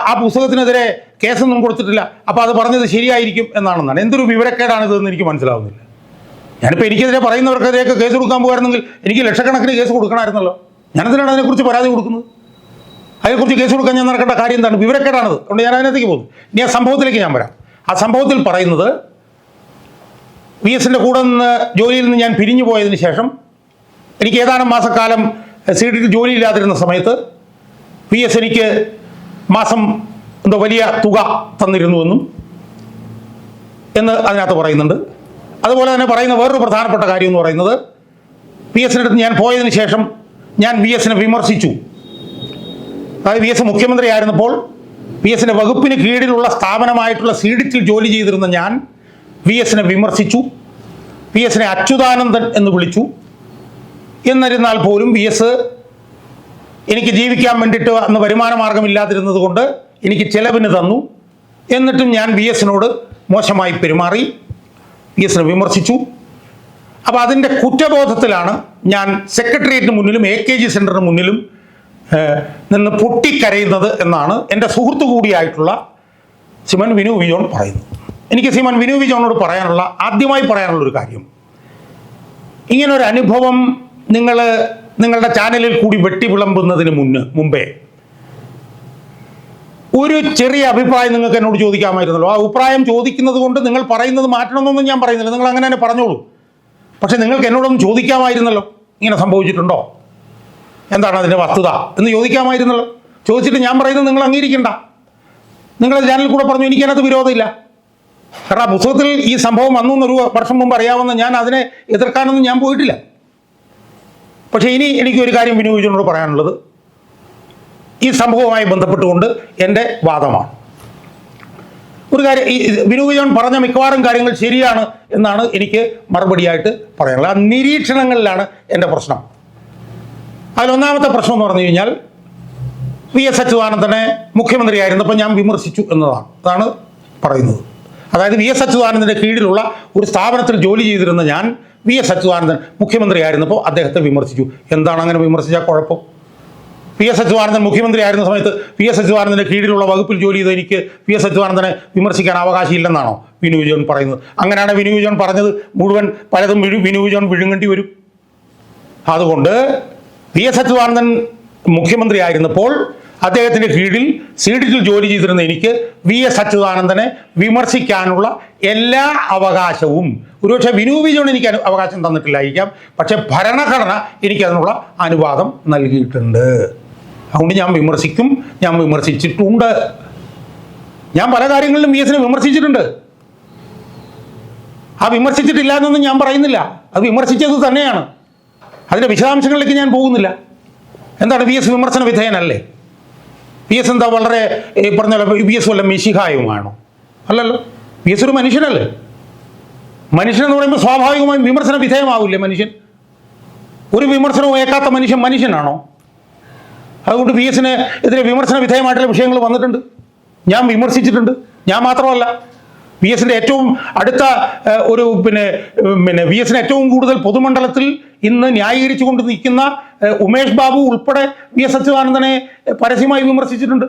ആ പുസ്തകത്തിനെതിരെ കേസൊന്നും കൊടുത്തിട്ടില്ല, അപ്പോൾ അത് പറഞ്ഞത് ശരിയായിരിക്കും എന്നാണെന്നാണ്. എന്തൊരു വിവരക്കേടാണിതെന്ന് എനിക്ക് മനസ്സിലാവുന്നില്ല. ഞാനിപ്പോൾ എനിക്കെതിരെ പറയുന്നവർക്കെതിരെയൊക്കെ കേസ് കൊടുക്കാൻ പോകുമായിരുന്നെങ്കിൽ എനിക്ക് ലക്ഷക്കണക്കിന് കേസ് കൊടുക്കണമായിരുന്നല്ലോ. ഞാനെന്തിനാണ് അതിനെക്കുറിച്ച് പരാതി കൊടുക്കുന്നത്? അതിനെക്കുറിച്ച് കേസ് കൊടുക്കാൻ ഞാൻ നടക്കേണ്ട കാര്യം എന്താണ്? വിവരക്കേടാണത്. അതുകൊണ്ട് ഞാൻ അതിനകത്തേക്ക് പോകുന്നു. ഇനി ആ സംഭവത്തിലേക്ക് ഞാൻ വരാം. ആ സംഭവത്തിൽ പറയുന്നത്, VSൻ്റെ കൂടെ നിന്ന് ജോലിയിൽ നിന്ന് ഞാൻ പിരിഞ്ഞു പോയതിന് ശേഷം എനിക്ക് ഏതാനും മാസക്കാലം CDT ജോലിയില്ലാതിരുന്ന സമയത്ത് VS എനിക്ക് മാസം എന്തോ വലിയ തുക തന്നിരുന്നുവെന്നും അതിനകത്ത് പറയുന്നുണ്ട്. അതുപോലെ തന്നെ പറയുന്ന വേറൊരു പ്രധാനപ്പെട്ട കാര്യം എന്ന് പറയുന്നത്, VSൻ്റെ അടുത്ത് ഞാൻ പോയതിന് ശേഷം ഞാൻ VSനെ വിമർശിച്ചു. അതായത് VS മുഖ്യമന്ത്രി ആയിരുന്നപ്പോൾ VSൻ്റെ വകുപ്പിന് കീഴിലുള്ള സ്ഥാപനമായിട്ടുള്ള CDT ജോലി ചെയ്തിരുന്ന ഞാൻ VSനെ വിമർശിച്ചു. VSനെ അച്യുതാനന്ദൻ എന്ന് വിളിച്ചു. എന്നിരുന്നാൽ പോലും VS എനിക്ക് ജീവിക്കാൻ വേണ്ടിയിട്ട് അന്ന് വരുമാന മാർഗമില്ലാതിരുന്നത് കൊണ്ട് എനിക്ക് ചെലവിന് തന്നു. എന്നിട്ടും ഞാൻ VSനോട് മോശമായി പെരുമാറി, VSനെ വിമർശിച്ചു. അപ്പോൾ അതിൻ്റെ കുറ്റബോധത്തിലാണ് ഞാൻ സെക്രട്ടേറിയറ്റിന് മുന്നിലും AKG സെൻറ്ററിന് മുന്നിലും നിന്ന് പൊട്ടിക്കരയുന്നത് എന്നാണ് എൻ്റെ സുഹൃത്തു കൂടിയായിട്ടുള്ള ശ്രീമാൻ വിനു വി ജോൺ പറയുന്നത്. എനിക്ക് ശ്രീമാൻ വിനു വി ജോണിനോട് ആദ്യമായി പറയാനുള്ളൊരു കാര്യം, ഇങ്ങനൊരു അനുഭവം നിങ്ങളുടെ ചാനലിൽ കൂടി വെട്ടി വിളമ്പുന്നതിന് മുമ്പേ ഒരു ചെറിയ അഭിപ്രായം നിങ്ങൾക്ക് എന്നോട് ചോദിക്കാമായിരുന്നല്ലോ. ആ അഭിപ്രായം ചോദിക്കുന്നത് കൊണ്ട് നിങ്ങൾ പറയുന്നത് മാറ്റണമെന്നൊന്നും ഞാൻ പറയുന്നില്ല, നിങ്ങൾ അങ്ങനെ തന്നെ പറഞ്ഞോളൂ. പക്ഷേ നിങ്ങൾക്ക് എന്നോടൊന്നും ചോദിക്കാമായിരുന്നല്ലോ, ഇങ്ങനെ സംഭവിച്ചിട്ടുണ്ടോ, എന്താണ് അതിൻ്റെ വസ്തുത എന്ന് ചോദിക്കാമായിരുന്നല്ലോ. ചോദിച്ചിട്ട് ഞാൻ പറയുന്നത് നിങ്ങൾ അംഗീകരിക്കണ്ട. നിങ്ങളുടെ ചാനലിൽ കൂടെ പറഞ്ഞു എനിക്കതിനകത്ത് വിരോധമില്ല. കാരണം ആ പുസ്തകത്തിൽ ഈ സംഭവം വന്നു എന്നൊരു വർഷം മുമ്പ് അറിയാവുന്ന ഞാൻ അതിനെ എതിർക്കാനൊന്നും ഞാൻ പോയിട്ടില്ല. പക്ഷേ ഇനി എനിക്കൊരു കാര്യം വിനു വി ജോണിനോട് പറയാനുള്ളത് ഈ സംഭവവുമായി ബന്ധപ്പെട്ടുകൊണ്ട് എൻ്റെ വാദമാണ്. ഒരു കാര്യം, ഈ വിനു വി ജോൺ പറഞ്ഞ മിക്കവാറും കാര്യങ്ങൾ ശരിയാണ് എന്നാണ് എനിക്ക് മറുപടിയായിട്ട് പറയാനുള്ളത്. ആ നിരീക്ഷണങ്ങളിലാണ് എൻ്റെ പ്രശ്നം. അതിലൊന്നാമത്തെ പ്രശ്നം എന്ന് പറഞ്ഞു കഴിഞ്ഞാൽ, VS അച്യുതാനന്ദനെ മുഖ്യമന്ത്രിയായിരുന്നപ്പോൾ ഞാൻ വിമർശിച്ചു എന്നതാണ്. അതാണ് പറയുന്നത്. അതായത് VS അച്യുതാനന്ദൻ്റെ കീഴിലുള്ള ഒരു സ്ഥാപനത്തിൽ ജോലി ചെയ്തിരുന്ന ഞാൻ VS അച്യുതാനന്ദൻ മുഖ്യമന്ത്രിയായിരുന്നപ്പോൾ അദ്ദേഹത്തെ വിമർശിച്ചു. എന്താണ് അങ്ങനെ വിമർശിച്ചാൽ കുഴപ്പം? VS അച്യുതാനന്ദൻ മുഖ്യമന്ത്രി ആയിരുന്ന സമയത്ത് VS അച്യുതാനന്ദൻ്റെ കീഴിലുള്ള വകുപ്പിൽ ജോലി ചെയ്ത എനിക്ക് VS അച്യുതാനന്ദനെ വിമർശിക്കാൻ അവകാശമില്ലെന്നാണോ വിനു വി ജോൺ പറയുന്നത്? അങ്ങനെയാണ് വിനു വി ജോൺ പറഞ്ഞത് മുഴുവൻ പലതും വിനു വി ജോൺ വിഴുങ്ങേണ്ടി വരും. അതുകൊണ്ട് VS അച്യുതാനന്ദൻ മുഖ്യമന്ത്രി ആയിരുന്നപ്പോൾ അദ്ദേഹത്തിൻ്റെ കീഴിൽ CDT ജോലി ചെയ്തിരുന്ന എനിക്ക് VS അച്യുതാനന്ദനെ വിമർശിക്കാനുള്ള എല്ലാ അവകാശവും, ഒരുപക്ഷെ വിനു വി ജോൺ എനിക്ക് അവകാശം തന്നിട്ടില്ലായിരിക്കാം, പക്ഷേ ഭരണഘടന എനിക്കതിനുള്ള അനുവാദം നൽകിയിട്ടുണ്ട്. അതുകൊണ്ട് ഞാൻ വിമർശിക്കും, ഞാൻ വിമർശിച്ചിട്ടുണ്ട്. ഞാൻ പല കാര്യങ്ങളിലും VSനെ വിമർശിച്ചിട്ടുണ്ട്. ആ വിമർശിച്ചിട്ടില്ല എന്നൊന്നും ഞാൻ പറയുന്നില്ല, അത് വിമർശിച്ചത് തന്നെയാണ്. അതിൻ്റെ വിശദാംശങ്ങളിലേക്ക് ഞാൻ പോകുന്നില്ല. എന്താണ് വി എസ് വിമർശന വിധേയനല്ലേ? വി എസ് എന്താ വളരെ പറഞ്ഞ വി എസ് വല്ല മിശിഹായുമാണോ? അല്ലല്ലോ. വി എസ് ഒരു മനുഷ്യനല്ലേ? മനുഷ്യനെന്ന് പറയുമ്പോൾ സ്വാഭാവികമായും വിമർശന വിധേയമാവില്ലേ മനുഷ്യൻ? ഒരു വിമർശനവും ഏക്കാത്ത മനുഷ്യൻ മനുഷ്യനാണോ? അതുകൊണ്ട് വി എസിന് എതിരെ വിമർശന വിധേയമായിട്ടുള്ള വിഷയങ്ങൾ വന്നിട്ടുണ്ട്. ഞാൻ വിമർശിച്ചിട്ടുണ്ട്. ഞാൻ മാത്രമല്ല, വി എസിൻ്റെ ഏറ്റവും അടുത്ത ഒരു പിന്നെ വി എസിന് ഏറ്റവും കൂടുതൽ പൊതുമണ്ഡലത്തിൽ ഇന്ന് ന്യായീകരിച്ചു കൊണ്ട് നിൽക്കുന്ന ഉമേഷ് ബാബു ഉൾപ്പെടെ വി എസ് അച്യുതാനന്ദനെ പരസ്യമായി വിമർശിച്ചിട്ടുണ്ട്.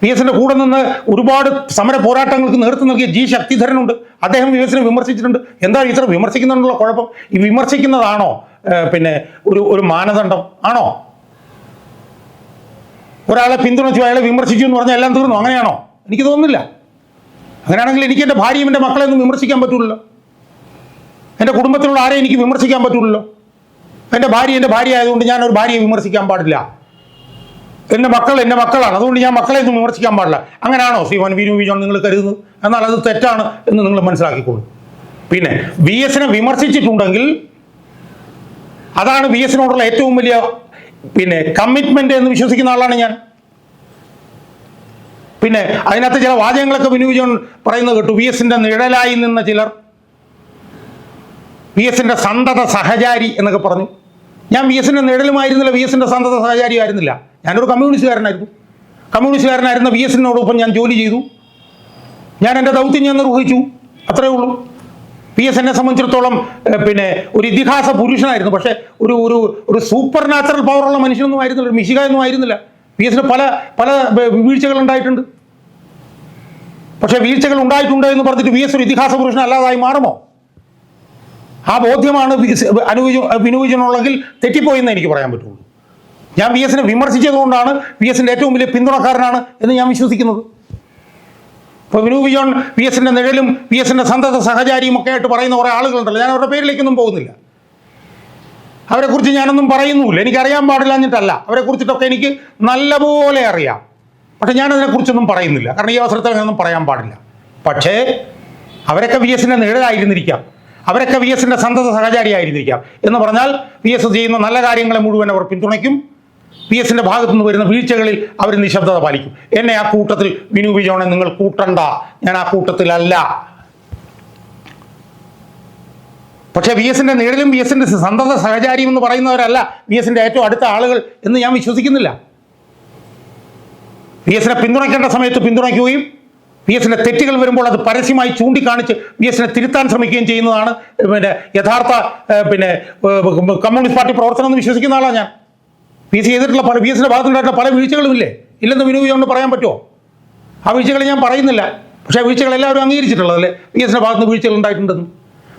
വി എസിൻ്റെ കൂടെ നിന്ന് ഒരുപാട് സമര പോരാട്ടങ്ങൾക്ക് നേതൃത്വം നൽകിയ ജി ശക്തിധരനുണ്ട്. അദ്ദേഹം വി എസിനെ വിമർശിച്ചിട്ടുണ്ട്. എന്താ ഇത്ര വിമർശിക്കുന്നതിനുള്ള കുഴപ്പം? ഈ വിമർശിക്കുന്നതാണോ ഒരു മാനദണ്ഡം ആണോ? ഒരാളെ പിന്തുണച്ചു അയാളെ വിമർശിച്ചു എന്ന് പറഞ്ഞാൽ എല്ലാം തീർന്നു, അങ്ങനെയാണോ? എനിക്ക് തോന്നുന്നില്ല. അങ്ങനെയാണെങ്കിൽ എനിക്ക് എൻ്റെ ഭാര്യയും എൻ്റെ മക്കളെ ഒന്നും വിമർശിക്കാൻ പറ്റില്ലല്ലോ. എൻ്റെ കുടുംബത്തിലുള്ള ആരെയും എനിക്ക് വിമർശിക്കാൻ പറ്റില്ലല്ലോ. എൻ്റെ ഭാര്യ ആയതുകൊണ്ട് ഞാൻ ഒരു ഭാര്യയെ വിമർശിക്കാൻ പാടില്ല. എൻ്റെ മക്കളാണ്, അതുകൊണ്ട് ഞാൻ മക്കളെ ഒന്നും വിമർശിക്കാൻ പാടില്ല. അങ്ങനെയാണോ ശ്രീമാൻ വിനു വിജോൺ നിങ്ങൾ കരുതുന്നത്? എന്നാൽ അത് തെറ്റാണ് എന്ന് നിങ്ങൾ മനസ്സിലാക്കിക്കോളൂ. പിന്നെ വി എസിനെ വിമർശിച്ചിട്ടുണ്ടെങ്കിൽ അതാണ് വി എസിനോടുള്ള ഏറ്റവും വലിയ കമ്മിറ്റ്മെന്റ് എന്ന് വിശ്വസിക്കുന്ന ആളാണ് ഞാൻ. പിന്നെ അതിനകത്ത് ചില വാചകങ്ങളൊക്കെ വിനു വിജോൺ പറയുന്നത് കേട്ടു. വി എസിന്റെ നിഴലായി നിന്ന ചിലർ വി എസിന്റെ സന്തത സഹചാരി എന്നൊക്കെ പറഞ്ഞു. ഞാൻ വി എസിന്റെ നിഴലുമായിരുന്നില്ല, വി എസിന്റെ സന്തത സഹചാരി ആയിരുന്നില്ല. ഞാനൊരു കമ്മ്യൂണിസ്റ്റുകാരനായിരുന്ന വി എസിനോടൊപ്പം ഞാൻ ജോലി ചെയ്തു. ഞാൻ എൻ്റെ ദൗത്യം ഞാൻ നിർവഹിച്ചു, അത്രയേ ഉള്ളൂ. പി എസ് എന്നെ സംബന്ധിച്ചിടത്തോളം ഒരു ഇതിഹാസ പുരുഷനായിരുന്നു. പക്ഷേ ഒരു സൂപ്പർ നാച്ചുറൽ പവറുള്ള മനുഷ്യനൊന്നും ആയിരുന്നില്ല, ഒരു മിശിക ഒന്നും ആയിരുന്നില്ല. പി എസിന് പല വീഴ്ചകൾ ഉണ്ടായിട്ടുണ്ട്. പക്ഷേ വീഴ്ചകൾ ഉണ്ടായിട്ടുണ്ട് എന്ന് പറഞ്ഞിട്ട് വി എസ് ഒരു ഇതിഹാസ പുരുഷൻ അല്ലാതായി മാറുമോ? ആ ബോധ്യമാണ് വിനു വിജയനുള്ളെങ്കിൽ തെറ്റിപ്പോയെന്ന് എനിക്ക് പറയാൻ പറ്റുള്ളൂ. ഞാൻ വി എസിനെ വിമർശിച്ചതുകൊണ്ടാണ് വി എസിൻ്റെ ഏറ്റവും വലിയ പിന്തുണക്കാരനാണ് എന്ന് ഞാൻ വിശ്വസിക്കുന്നത്. ഇപ്പോൾ വിനു വിജോൺ വി എസിൻ്റെ നിഴലും വി എസിൻ്റെ സന്തത സഹചാരിയും ഒക്കെ ആയിട്ട് പറയുന്ന കുറേ ആളുകളുണ്ടല്ലോ. ഞാൻ അവരുടെ പേരിലേക്കൊന്നും പോകുന്നില്ല. അവരെക്കുറിച്ച് ഞാനൊന്നും പറയുന്നുമില്ല. എനിക്കറിയാൻ പാടില്ല എന്നിട്ടല്ല, അവരെക്കുറിച്ചിട്ടൊക്കെ എനിക്ക് നല്ലപോലെ അറിയാം. പക്ഷെ ഞാനതിനെക്കുറിച്ചൊന്നും പറയുന്നില്ല, കാരണം ഈ അവസരത്തിൽ അങ്ങനെയൊന്നും പറയാൻ പാടില്ല. പക്ഷേ അവരൊക്കെ വി എസിൻ്റെ നിഴലായിരുന്നിരിക്കാം, അവരൊക്കെ വി എസിൻ്റെ സന്തത സഹചാരി ആയിരുന്നിരിക്കാം. എന്ന് പറഞ്ഞാൽ വി എസ് ചെയ്യുന്ന നല്ല കാര്യങ്ങളെ മുഴുവൻ അവർ പിന്തുണയ്ക്കും. പി എസിൻ്റെ ഭാഗത്തു നിന്ന് വരുന്ന വീഴ്ചകളിൽ അവർ നിശബ്ദത പാലിക്കും. എന്നെ ആ കൂട്ടത്തിൽ വിനു വിജോണെ നിങ്ങൾ കൂട്ടണ്ട, ഞാൻ ആ കൂട്ടത്തിലല്ല. പക്ഷേ വി എസിൻ്റെ നിഴലും വി എസിൻ്റെ സന്തത സഹചാരിയും എന്ന് പറയുന്നവരല്ല വി എസിൻ്റെ ഏറ്റവും അടുത്ത ആളുകൾ എന്ന് ഞാൻ വിശ്വസിക്കുന്നില്ല. വി എസിനെ പിന്തുണയ്ക്കേണ്ട സമയത്ത് പിന്തുണയ്ക്കുകയും വി എസിൻ്റെ തെറ്റുകൾ വരുമ്പോൾ അത് പരസ്യമായി ചൂണ്ടിക്കാണിച്ച് വി എസിനെ തിരുത്താൻ ശ്രമിക്കുകയും ചെയ്യുന്നതാണ് യഥാർത്ഥ കമ്മ്യൂണിസ്റ്റ് പാർട്ടി പ്രവർത്തനം എന്ന് വിശ്വസിക്കുന്ന ആളാണ് ഞാൻ. പി എസ് ചെയ്തിട്ടുള്ള പി എസിൻ്റെ ഭാഗത്തുണ്ടായിട്ടുള്ള പല വീഴ്ചകളുമില്ലേ, ഇല്ലെന്ന് വിനു വിജോൺ പറയാൻ പറ്റുമോ? ആ വീഴ്ചകൾ ഞാൻ പറയുന്നില്ല. പക്ഷേ ആ വീഴ്ചകൾ എല്ലാവരും അംഗീകരിച്ചിട്ടുള്ളതല്ലേ, വി എസിൻ്റെ ഭാഗത്തുനിന്ന് വീഴ്ചകൾ ഉണ്ടായിട്ടുണ്ടെന്ന്.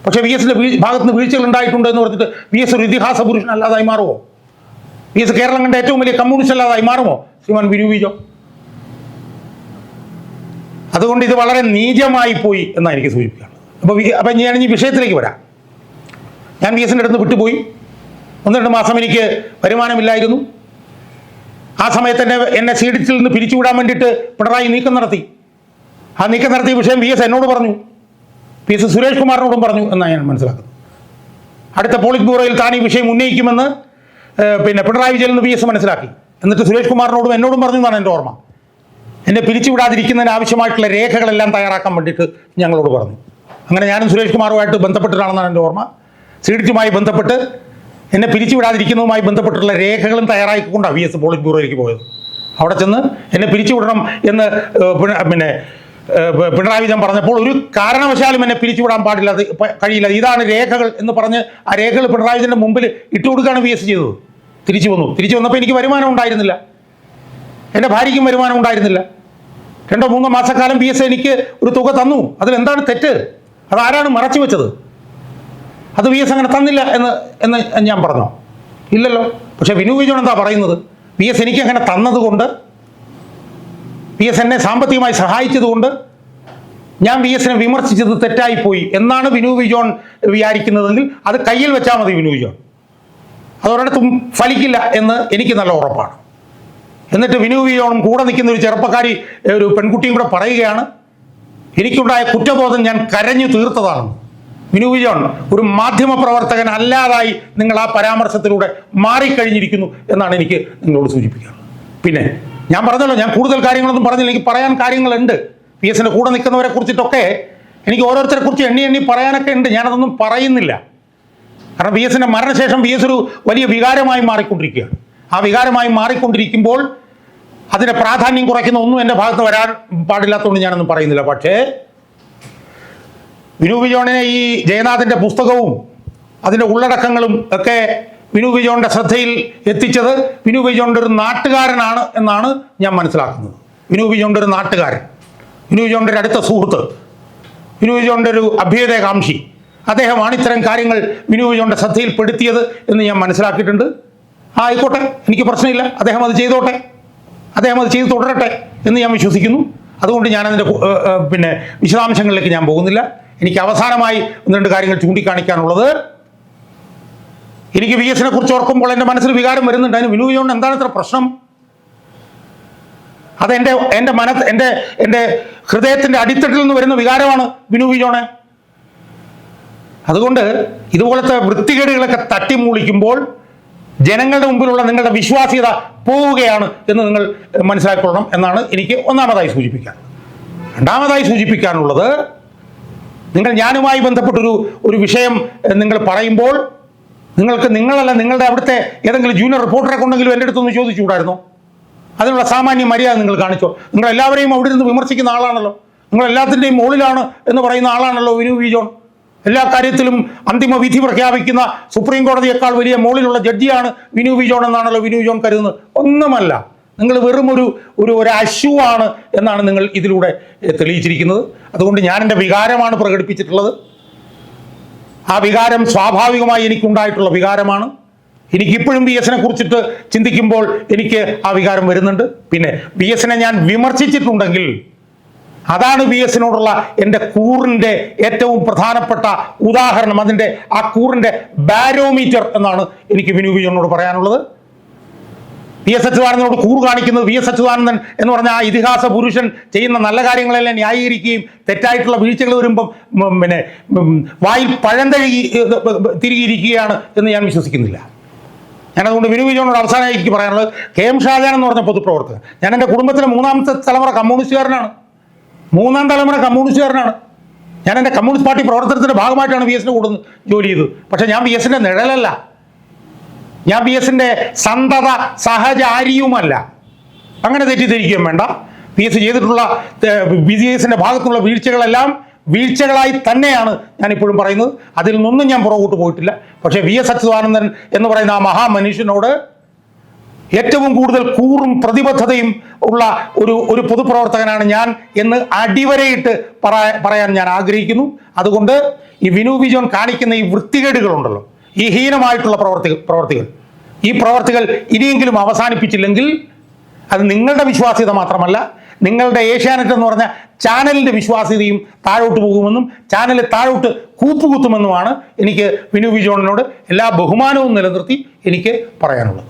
പക്ഷേ വി എസിൻ്റെ ഭാഗത്തുനിന്ന് വീഴ്ചകൾ ഉണ്ടായിട്ടുണ്ട് എന്ന് പറഞ്ഞിട്ട് വി എസ് ഒരു ഇതിഹാസ പുരുഷൻ അല്ലാതായി മാറുമോ? വി എസ് കേരളം കണ്ട ഏറ്റവും വലിയ കമ്മ്യൂണിസ്റ്റ് അല്ലാതായി മാറുമോ ശ്രീമാൻ വിനു വിജോൺ? അതുകൊണ്ട് ഇത് വളരെ നീചമായി പോയി എന്നാണ് എനിക്ക് സൂചിപ്പിക്കാനുള്ളത്. അപ്പോൾ ഞാൻ ഈ വിഷയത്തിലേക്ക് വരാം. ഞാൻ വി എസിൻ്റെ അടുത്ത് വിട്ടുപോയി. 1-2 മാസം എനിക്ക് വരുമാനമില്ലായിരുന്നു. ആ സമയത്ത് എന്നെ സീഡിറ്റിൽ നിന്ന് പിരിച്ചുവിടാൻ വേണ്ടിയിട്ട് പിണറായി നീക്കം നടത്തി. ആ നീക്കം നടത്തിയ വിഷയം വി എസ് എന്നോട് പറഞ്ഞു, പി എസ് സുരേഷ് കുമാറിനോടും പറഞ്ഞു എന്നാണ് ഞാൻ മനസ്സിലാക്കുന്നത്. അടുത്ത പോളിറ്റ് ബ്യൂറോയിൽ താൻ ഈ വിഷയം ഉന്നയിക്കുമെന്ന് പിണറായി വിജയനിൽ നിന്ന് വി എസ് മനസ്സിലാക്കി. എന്നിട്ട് സുരേഷ് കുമാറിനോടും എന്നോടും പറഞ്ഞു എന്നാണ് എൻ്റെ ഓർമ്മ. എന്നെ പിരിച്ചുവിടാതിരിക്കുന്നതിന് ആവശ്യമായിട്ടുള്ള രേഖകളെല്ലാം തയ്യാറാക്കാൻ വേണ്ടിയിട്ട് ഞങ്ങളോട് പറഞ്ഞു. അങ്ങനെ ഞാനും സുരേഷ് കുമാറുമായിട്ട് ബന്ധപ്പെട്ടിട്ടാണെന്നാണ് എൻ്റെ ഓർമ്മ. സീഡിറ്റുമായി ബന്ധപ്പെട്ട് എന്നെ പിരിച്ചുവിടാതിരിക്കുന്നതുമായി ബന്ധപ്പെട്ടുള്ള രേഖകളും തയ്യാറാക്കിക്കൊണ്ടാണ് വി എസ് പോളിറ്റ് ബ്യൂറോയിലേക്ക് പോയത്. അവിടെ ചെന്ന് എന്നെ പിരിച്ചുവിടണം എന്ന് പിണറായി വിജയൻ പറഞ്ഞപ്പോൾ ഒരു കാരണവശാലും എന്നെ പിരിച്ചുവിടാൻ പാടില്ല, കഴിയില്ല, ഇതാണ് രേഖകൾ എന്ന് പറഞ്ഞ് ആ രേഖകൾ പിണറായി വിജയൻ്റെ മുമ്പിൽ ഇട്ടുകൊടുക്കുകയാണ് വി എസ് ചെയ്തത്. തിരിച്ചു വന്നപ്പോൾ എനിക്ക് വരുമാനം ഉണ്ടായിരുന്നില്ല, എൻ്റെ ഭാര്യയ്ക്കും വരുമാനം ഉണ്ടായിരുന്നില്ല. 2-3 മാസക്കാലം വി എസ് എനിക്ക് ഒരു തുക തന്നു. അതിലെന്താണ് തെറ്റ്? അതാരാണ് മറച്ചു വെച്ചത്? അത് വി എസ് അങ്ങനെ തന്നില്ല എന്ന് ഞാൻ പറഞ്ഞോ? ഇല്ലല്ലോ. പക്ഷേ വിനു വിജോൺ എന്താ പറയുന്നത്? വി എസ് എനിക്ക് അങ്ങനെ തന്നതുകൊണ്ട്, വി എസ് എന്നെ സാമ്പത്തികമായി സഹായിച്ചതുകൊണ്ട് ഞാൻ വി എസിനെ വിമർശിച്ചത് തെറ്റായിപ്പോയി എന്നാണ് വിനു വിജോൺ വിചാരിക്കുന്നതെങ്കിൽ അത് കയ്യിൽ വെച്ചാൽ മതി വിനു വിജോൺ. അതൊരിടത്തും ഫലിക്കില്ല എന്ന് എനിക്ക് നല്ല ഉറപ്പാണ്. എന്നിട്ട് വിനു വിജോണും കൂടെ നിൽക്കുന്ന ഒരു ചെറുപ്പക്കാരി, ഒരു പെൺകുട്ടിയും കൂടെ പറയുകയാണ്, എനിക്കുണ്ടായ കുറ്റബോധം ഞാൻ കരഞ്ഞു തീർത്തതാണെന്ന്. വിനു വിജയൻ ഒരു മാധ്യമ പ്രവർത്തകൻ അല്ലാതായി നിങ്ങൾ ആ പരാമർശത്തിലൂടെ മാറിക്കഴിഞ്ഞിരിക്കുന്നു എന്നാണ് എനിക്ക് നിങ്ങളോട് സൂചിപ്പിക്കാറുള്ളത്. പിന്നെ ഞാൻ പറഞ്ഞല്ലോ, ഞാൻ കൂടുതൽ കാര്യങ്ങളൊന്നും പറഞ്ഞില്ല. എനിക്ക് പറയാൻ കാര്യങ്ങളുണ്ട്. PS-ന്റെ കൂടെ നിൽക്കുന്നവരെ കുറിച്ചിട്ടൊക്കെ എനിക്ക് ഓരോരുത്തരെ കുറിച്ച് എണ്ണി പറയാനൊക്കെ ഉണ്ട്. ഞാനതൊന്നും പറയുന്നില്ല. കാരണം PS-ന്റെ മരണശേഷം PS ഒരു വലിയ വികാരമായി മാറിക്കൊണ്ടിരിക്കുകയാണ്. ആ വികാരമായി മാറിക്കൊണ്ടിരിക്കുമ്പോൾ അതിൻ്റെ പ്രാധാന്യം കുറയ്ക്കുന്ന ഒന്നും എൻ്റെ ഭാഗത്ത് വരാൻ പാടില്ലാത്തതുകൊണ്ട് ഞാനൊന്നും പറയുന്നില്ല. പക്ഷേ വിനു വിജയനെ ഈ ജയനാഥിൻ്റെ പുസ്തകവും അതിൻ്റെ ഉള്ളടക്കങ്ങളും ഒക്കെ വിനു വിജയൻ്റെ ശ്രദ്ധയിൽ എത്തിച്ചത് വിനു വിജയൻ്റെ ഒരു നാട്ടുകാരനാണ് എന്നാണ് ഞാൻ മനസ്സിലാക്കുന്നത്. വിനു വിജയൻ്റെ ഒരു നാട്ടുകാരൻ, വിനു വിജയൻ്റെ ഒരു അടുത്ത സുഹൃത്ത്, വിനു വിജയൻ്റെ ഒരു അഭ്യുദയകാംക്ഷി, അദ്ദേഹമാണ് ഇത്തരം കാര്യങ്ങൾ വിനു വിജയൻ്റെ ശ്രദ്ധയിൽപ്പെടുത്തിയത് എന്ന് ഞാൻ മനസ്സിലാക്കിയിട്ടുണ്ട്. ആയിക്കോട്ടെ, എനിക്ക് പ്രശ്നമില്ല. അദ്ദേഹം അത് ചെയ്തോട്ടെ, അദ്ദേഹം അത് ചെയ്ത് തുടരട്ടെ എന്ന് ഞാൻ വിശ്വസിക്കുന്നു. അതുകൊണ്ട് ഞാനതിൻ്റെ പിന്നെ വിശദാംശങ്ങളിലേക്ക് ഞാൻ പോകുന്നില്ല. എനിക്ക് അവസാനമായി 1-2 കാര്യങ്ങൾ ചൂണ്ടിക്കാണിക്കാനുള്ളത്, എനിക്ക് PS-നെ കുറിച്ച് ഓർക്കുമ്പോൾ എൻ്റെ മനസ്സിൽ വികാരം വരുന്നുണ്ട്. അതിന് വിനു വിജയൻ എന്താണ് ഇത്ര പ്രശ്നം? അത് എൻ്റെ ഹൃദയത്തിൻ്റെ അടിത്തട്ടിൽ നിന്ന് വരുന്ന വികാരമാണ് വിനു വിജയനെ. അതുകൊണ്ട് ഇതുപോലത്തെ വൃത്തികേടുകളൊക്കെ തട്ടിമൂളിക്കുമ്പോൾ ജനങ്ങളുടെ മുമ്പിലുള്ള നിങ്ങളുടെ വിശ്വാസ്യത പോവുകയാണ് എന്ന് നിങ്ങൾ മനസ്സിലാക്കണം എന്നാണ് എനിക്ക് ഒന്നാമതായി സൂചിപ്പിക്കാൻ. രണ്ടാമതായി സൂചിപ്പിക്കാനുള്ളത്, നിങ്ങൾ ഞാനുമായി ബന്ധപ്പെട്ടൊരു വിഷയം നിങ്ങൾ പറയുമ്പോൾ നിങ്ങളല്ല നിങ്ങളുടെ അവിടുത്തെ ഏതെങ്കിലും ജൂനിയർ റിപ്പോർട്ടറെ കൊണ്ടെങ്കിലും എൻ്റെ അടുത്തൊന്ന് ചോദിച്ചുകൂടായിരുന്നോ? അതിനുള്ള സാമാന്യ മര്യാദ നിങ്ങൾ കാണിച്ചോ? നിങ്ങൾ എല്ലാവരെയും അവിടെ നിന്ന് വിമർശിക്കുന്ന ആളാണല്ലോ. നിങ്ങൾ എല്ലാത്തിൻ്റെയും മുകളിലാണ് എന്ന് പറയുന്ന ആളാണല്ലോ വിനു വിജയൻ. എല്ലാ കാര്യത്തിലും അന്തിമ വിധി പ്രഖ്യാപിക്കുന്ന സുപ്രീം കോടതിയേക്കാൾ വലിയ മുകളിലുള്ള ജഡ്ജിയാണ് വിനു വിജയൻ എന്നാണല്ലോ വിനു വിജയൻ കരുതുന്നത്. ഒന്നുമല്ല, നിങ്ങൾ വെറും ഒരു അശുവാണ് എന്നാണ് നിങ്ങൾ ഇതിലൂടെ തെളിയിച്ചിരിക്കുന്നത്. അതുകൊണ്ട് ഞാൻ എൻ്റെ വികാരമാണ് പ്രകടിപ്പിച്ചിട്ടുള്ളത്. ആ വികാരം സ്വാഭാവികമായി എനിക്കുണ്ടായിട്ടുള്ള വികാരമാണ്. എനിക്കിപ്പോഴും PS-നെ കുറിച്ചിട്ട് ചിന്തിക്കുമ്പോൾ എനിക്ക് ആ വികാരം വരുന്നുണ്ട്. പിന്നെ PS-നെ ഞാൻ വിമർശിച്ചിട്ടുണ്ടെങ്കിൽ അതാണ് PS-നോടുള്ള എൻ്റെ കൂറിൻ്റെ ഏറ്റവും പ്രധാനപ്പെട്ട ഉദാഹരണം. അതിൻ്റെ ആ കൂറിൻ്റെ ബാരോമീറ്റർ എന്നാണ് എനിക്ക് വിനു വിജയനോട് പറയാനുള്ളത്. PS അച്യുതാനന്ദനോട് കൂറ് കാണിക്കുന്നത് PS അച്യുതാനന്ദൻ എന്ന് പറഞ്ഞ ആ ഇതിഹാസ പുരുഷൻ ചെയ്യുന്ന നല്ല കാര്യങ്ങളെല്ലാം ന്യായീകരിക്കുകയും തെറ്റായിട്ടുള്ള വീഴ്ചകൾ വരുമ്പം പിന്നെ വായിൽ പഴം തിരികിയിരിക്കുകയാണ് എന്ന് ഞാൻ വിശ്വസിക്കുന്നില്ല. ഞാനതുകൊണ്ട് വിനു വിജയനോട് അവസാനമായി എനിക്ക് പറയാനുള്ളത്, KM ഷാജഹാൻ എന്ന് പറഞ്ഞ പൊതുപ്രവർത്തകൻ, ഞാൻ എൻ്റെ കുടുംബത്തിലെ 3ാമത്തെ തലമുറ കമ്മ്യൂണിസ്റ്റുകാരനാണ്. 3ാം തലമുറ കമ്മ്യൂണിസ്റ്റുകാരനാണ്. ഞാൻ എൻ്റെ കമ്മ്യൂണിസ്റ്റ് പാർട്ടി പ്രവർത്തനത്തിൻ്റെ ഭാഗമായിട്ടാണ് PS-ന്റെ കൂടെ ജോലി ചെയ്തത്. പക്ഷേ ഞാൻ PS-ന്റെ നിഴലല്ല, ഞാൻ PS-ന്റെ സന്തത സഹചാരിയുമല്ല. അങ്ങനെ തെറ്റിദ്ധരിക്കുകയും വേണ്ട. PS ചെയ്തിട്ടുള്ള PS-ന്റെ ഭാഗത്തുള്ള വീഴ്ചകളെല്ലാം വീഴ്ചകളായി തന്നെയാണ് ഞാനിപ്പോഴും പറയുന്നത്. അതിൽ നിന്നൊന്നും ഞാൻ പുറകോട്ട് പോയിട്ടില്ല. പക്ഷേ PS അച്യുതാനന്ദൻ എന്ന് പറയുന്ന ആ മഹാമനുഷ്യനോട് ഏറ്റവും കൂടുതൽ കൂറും പ്രതിബദ്ധതയും ഉള്ള ഒരു പൊതുപ്രവർത്തകനാണ് ഞാൻ എന്ന് അടിവരയിട്ട് പറയാൻ ഞാൻ ആഗ്രഹിക്കുന്നു. അതുകൊണ്ട് ഈ വിനു വിജയൻ കാണിക്കുന്ന ഈ വൃത്തികേടുകളുണ്ടല്ലോ, ഈ ഹീനമായിട്ടുള്ള പ്രവർത്തികൾ ഈ പ്രവർത്തികൾ ഇനിയെങ്കിലും അവസാനിപ്പിച്ചില്ലെങ്കിൽ അത് നിങ്ങളുടെ വിശ്വാസ്യത മാത്രമല്ല, നിങ്ങളുടെ ഏഷ്യാനെറ്റ് എന്ന് പറഞ്ഞ ചാനലിൻ്റെ വിശ്വാസ്യതയും താഴോട്ട് പോകുമെന്നും ചാനൽ താഴോട്ട് കൂപ്പുകുത്തുമെന്നുമാണ് എനിക്ക് വിനു വിജയനോട് എല്ലാ ബഹുമാനവും നിലനിർത്തി എനിക്ക് പറയാനുള്ളത്.